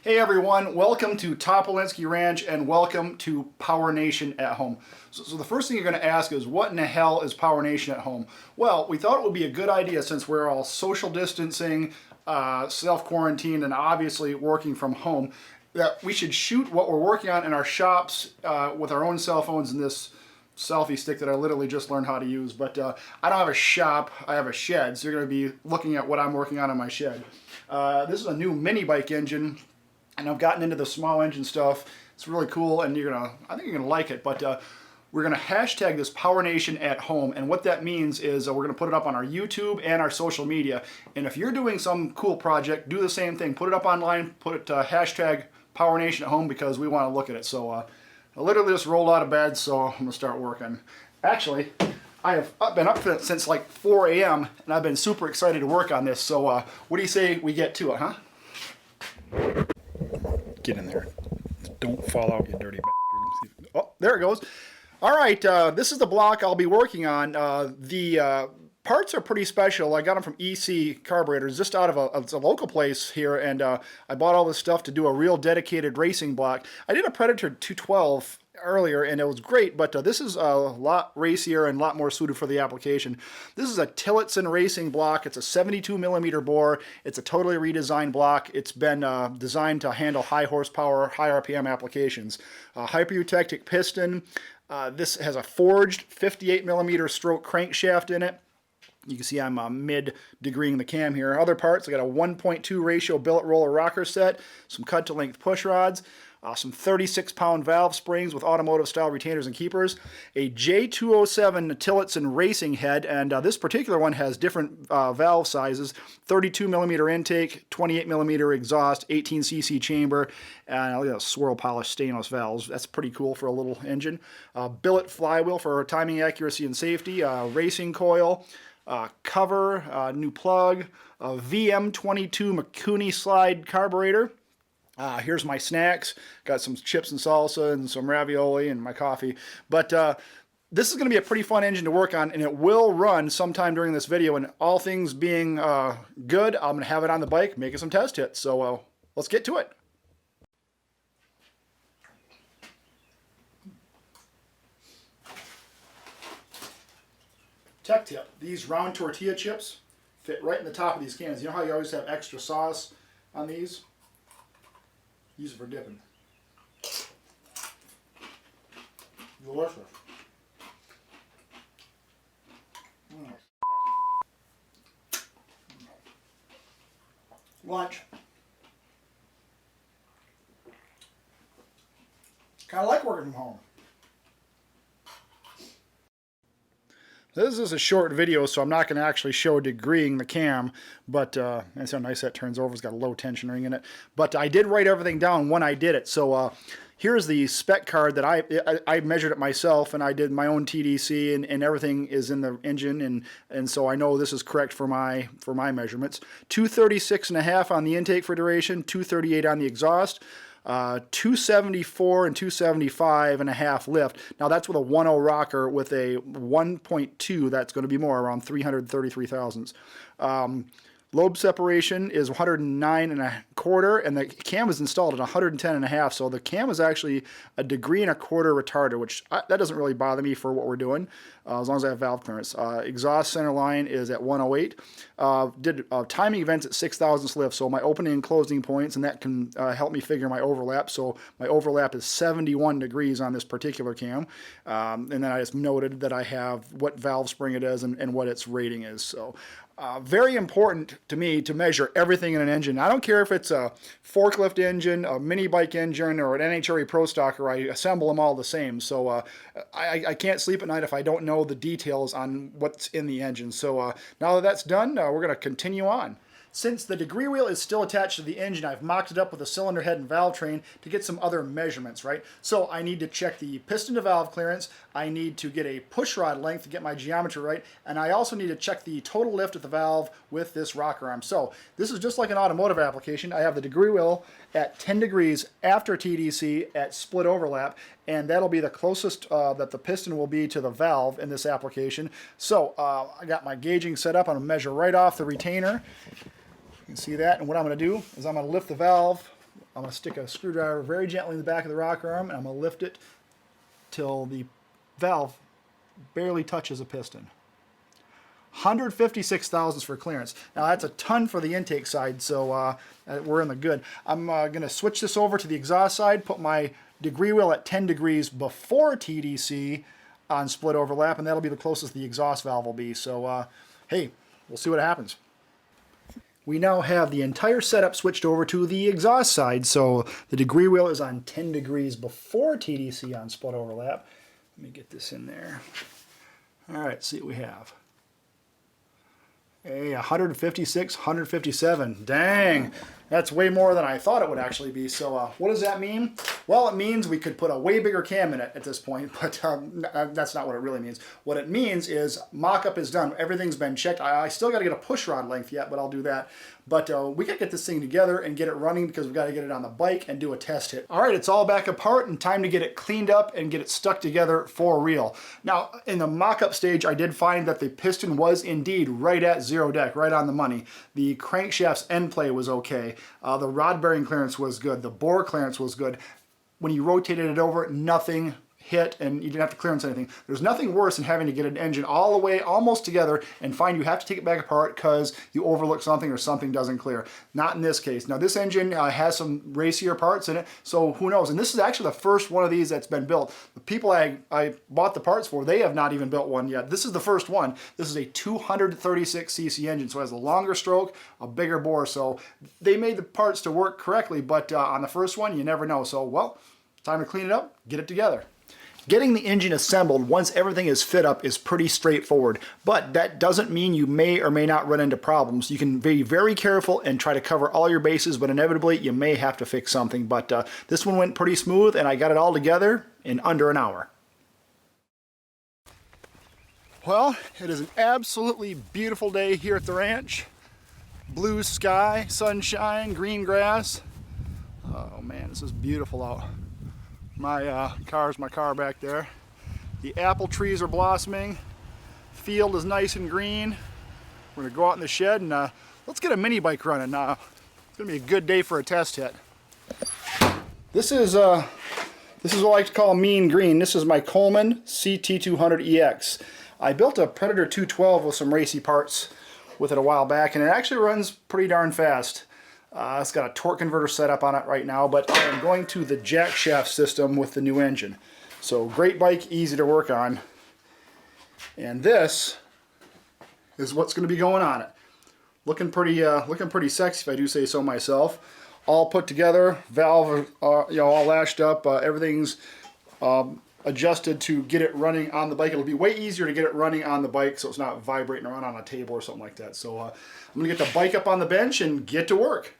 Hey everyone, welcome to Topolinski Ranch and welcome to PowerNation at Home. So the first thing you're going to ask is, what in the hell is PowerNation at Home? Well, we thought it would be a good idea, since we're all social distancing, self-quarantined, and obviously working from home, that we should shoot what we're working on in our shops with our own cell phones and this selfie stick that I literally just learned how to use. But I don't have a shop, I have a shed, so you're going to be looking at what I'm working on in my shed. This is a new mini bike engine, and I've gotten into the small engine stuff. It's really cool, and I think you're gonna like it. But we're gonna hashtag this PowerNation at Home, and what that means is we're gonna put it up on our YouTube and our social media. And if you're doing some cool project, do the same thing. Put it up online. Put it hashtag PowerNation at Home, because we want to look at it. So I literally just rolled out of bed, so I'm gonna start working. Actually, I have been up since like 4 a.m. and I've been super excited to work on this. So what do you say we get to it, huh? Get in there. Don't fall out, you dirty bastard. Oh, there it goes. All right, this is the block I'll be working on. The parts are pretty special. I got them from EC Carburetors, just out of it's a local place here, and I bought all this stuff to do a real dedicated racing block. I did a Predator 212 earlier, and it was great, but this is a lot racier and a lot more suited for the application. This is a Tillotson racing block. It's a 72mm bore. It's a totally redesigned block. It's been designed to handle high horsepower, high RPM applications. Hyper-eutectic piston. This has a forged 58mm stroke crankshaft in it. You can see I'm mid-degreeing the cam here. Other parts, I got a 1.2 ratio billet roller rocker set, some cut-to-length push rods, some 36-pound valve springs with automotive-style retainers and keepers, a J207 Tillotson racing head, and this particular one has different valve sizes, 32mm intake, 28mm exhaust, 18cc chamber, and look at those swirl-polished stainless valves. That's pretty cool for a little engine. Billet flywheel for timing, accuracy, and safety, racing coil, cover, new plug, a VM22 Mikuni slide carburetor. Here's my snacks. Got some chips and salsa and some ravioli and my coffee. But this is going to be a pretty fun engine to work on, and it will run sometime during this video. And all things being good, I'm going to have it on the bike making some test hits. So let's get to it. Tech tip, these round tortilla chips fit right in the top of these cans. You know how you always have extra sauce on these? Use it for dipping. Delicious. Lunch. Kind of like working from home. This is a short video, so I'm not going to actually show degreeing the cam, but that's how nice that turns over. It's got a low tension ring in it. But I did write everything down when I did it. So here's the spec card that I measured it myself, and I did my own TDC, and everything is in the engine, and so I know this is correct for my measurements. 236.5 on the intake for duration, 238 on the exhaust. 274 and 275.5 lift. Now that's with a 1.0 rocker. With a 1.2, that's going to be more, around 333 thousandths. Lobe separation is 109.25, and the cam is installed at 110.5, so the cam is actually a 1.25 degrees retarder, which that doesn't really bother me for what we're doing, as long as I have valve clearance. Exhaust center line is at 108. Did timing events at 6 thousandths lift, so my opening and closing points, and that can help me figure my overlap. So my overlap is 71 degrees on this particular cam, and then I just noted that I have what valve spring it is and what its rating is. So very important to me to measure everything in an engine. I don't care if it's a forklift engine, a mini bike engine, or an NHRE Pro Stocker. I assemble them all the same. So I can't sleep at night if I don't know the details on what's in the engine. So now that that's done, we're going to continue on. Since the degree wheel is still attached to the engine, I've mocked it up with a cylinder head and valve train to get some other measurements, right? So I need to check the piston to valve clearance, I need to get a push rod length to get my geometry right, and I also need to check the total lift at the valve with this rocker arm. So this is just like an automotive application. I have the degree wheel at 10 degrees after TDC at split overlap, and that'll be the closest that the piston will be to the valve in this application. So I got my gauging set up. I'm going to measure right off the retainer. You can see that, and what I'm going to do is I'm going to lift the valve I'm going to stick a screwdriver very gently in the back of the rocker arm, and I'm going to lift it till the valve barely touches a piston. 156 thousandths for clearance. Now that's a ton for the intake side, so we're in the good. I'm going to switch this over to the exhaust side, put my degree wheel at 10 degrees before TDC on split overlap, and that'll be the closest the exhaust valve will be. So hey, we'll see what happens. We now have the entire setup switched over to the exhaust side, so the degree wheel is on 10 degrees before TDC on split overlap. Let me get this in there. All right, see what we have. Hey, 156, 157. Dang, that's way more than I thought it would actually be. So what does that mean? Well, it means we could put a way bigger cam in it at this point, but that's not what it really means. What it means is mock-up is done. Everything's been checked. I still got to get a push rod length yet, but I'll do that. But we got to get this thing together and get it running because we've got to get it on the bike and do a test hit. All right, it's all back apart and time to get it cleaned up and get it stuck together for real. Now, in the mock-up stage, I did find that the piston was indeed right at zero deck, right on the money. The crankshaft's end play was okay. The rod bearing clearance was good. The bore clearance was good. When you rotated it over, nothing hit and you didn't have to clearance anything. There's nothing worse than having to get an engine all the way almost together and find you have to take it back apart because you overlook something or something doesn't clear. Not in this case. Now this engine has some racier parts in it, so who knows. And this is actually the first one of these that's been built. The people I bought the parts for, they have not even built one yet. This is the first one. This is a 236cc engine, so it has a longer stroke, a bigger bore, so they made the parts to work correctly, but on the first one you never know. So well, time to clean it up, get it together. Getting the engine assembled once everything is fit up is pretty straightforward, but that doesn't mean you may or may not run into problems. You can be very careful and try to cover all your bases, but inevitably you may have to fix something. But this one went pretty smooth and I got it all together in under an hour. Well, it is an absolutely beautiful day here at the ranch. Blue sky, sunshine, green grass. Oh man, this is beautiful out. My car back there. The apple trees are blossoming. Field is nice and green. We're gonna go out in the shed and let's get a mini bike running. It's gonna be a good day for a test hit. This is what I like to call mean green. This is my Coleman CT200EX. I built a Predator 212 with some racy parts with it a while back, and it actually runs pretty darn fast. It's got a torque converter set up on it right now, but I am going to the jack shaft system with the new engine. So great bike, easy to work on. And this is what's going to be going on it. Looking pretty sexy, if I do say so myself. All put together, valve all lashed up. Everything's adjusted to get it running on the bike. It'll be way easier to get it running on the bike, so it's not vibrating around on a table or something like that. So I'm going to get the bike up on the bench and get to work.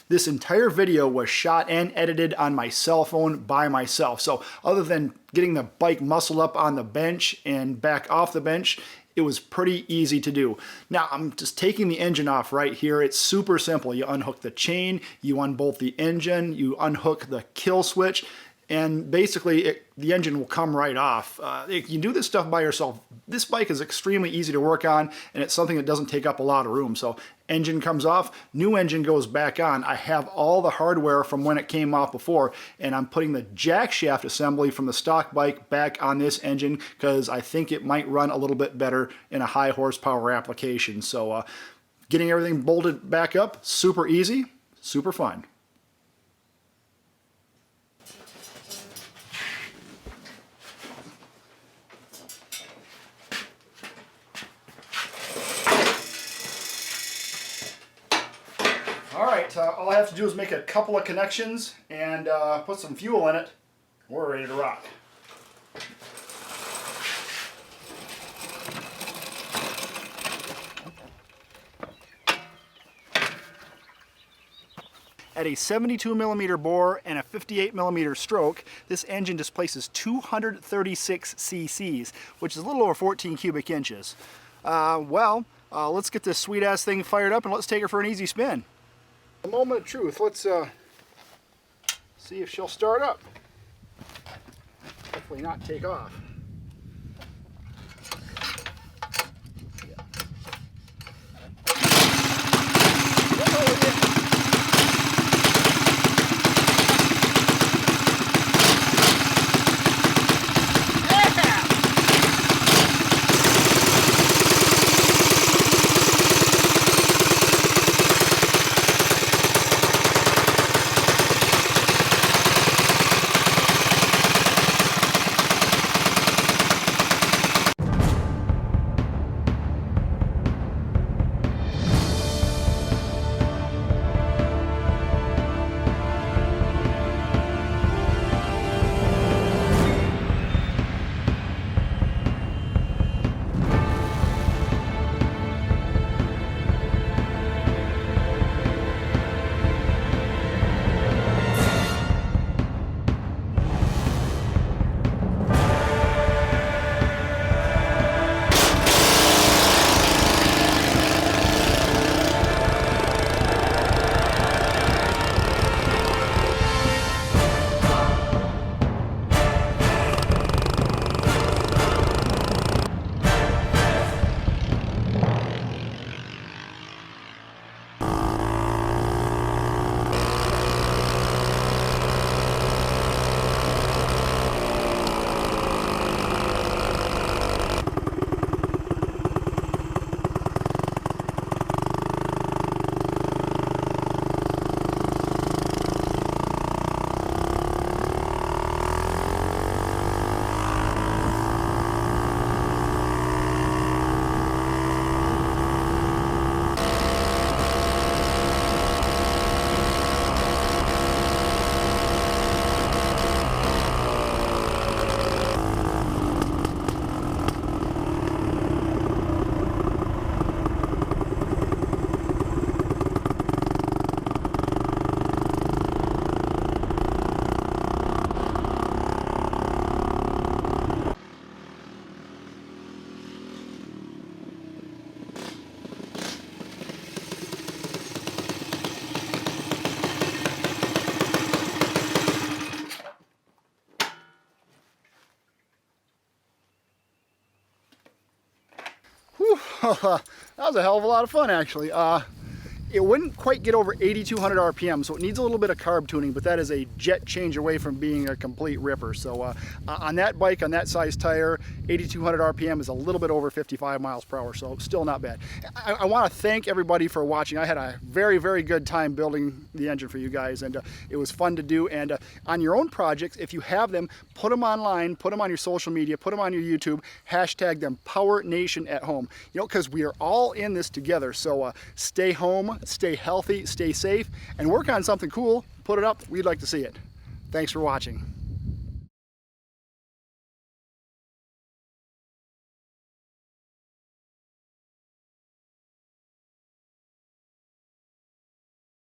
This entire video was shot and edited on my cell phone by myself. So other than getting the bike muscled up on the bench and back off the bench, it was pretty easy to do. Now I'm just taking the engine off right here. It's super simple. You unhook the chain, you unbolt the engine, you unhook the kill switch, and basically the engine will come right off. You can do this stuff by yourself. This bike is extremely easy to work on, and it's something that doesn't take up a lot of room. So engine comes off, new engine goes back on. I have all the hardware from when it came off before, and I'm putting the jack shaft assembly from the stock bike back on this engine because I think it might run a little bit better in a high horsepower application. So getting everything bolted back up, super easy, super fun. Alright, all I have to do is make a couple of connections and put some fuel in it. We're ready to rock. At a 72mm bore and a 58mm stroke, this engine displaces 236 cc's, which is a little over 14 cubic inches. Let's get this sweet-ass thing fired up and let's take her for an easy spin. A moment of truth. Let's see if she'll start up. Hopefully not take off. That was a hell of a lot of fun, actually. It wouldn't quite get over 8,200 RPM, so it needs a little bit of carb tuning, but that is a jet change away from being a complete ripper. So on that bike, on that size tire, 8,200 RPM is a little bit over 55 miles per hour, so still not bad. I want to thank everybody for watching. I had a very, very good time building the engine for you guys, and it was fun to do. And on your own projects, if you have them, put them online, put them on your social media, put them on your YouTube, hashtag them PowerNation at home. You know, because we are all in this together. So stay home, stay healthy, stay safe, and work on something cool. Put it up. We'd like to see it. Thanks for watching.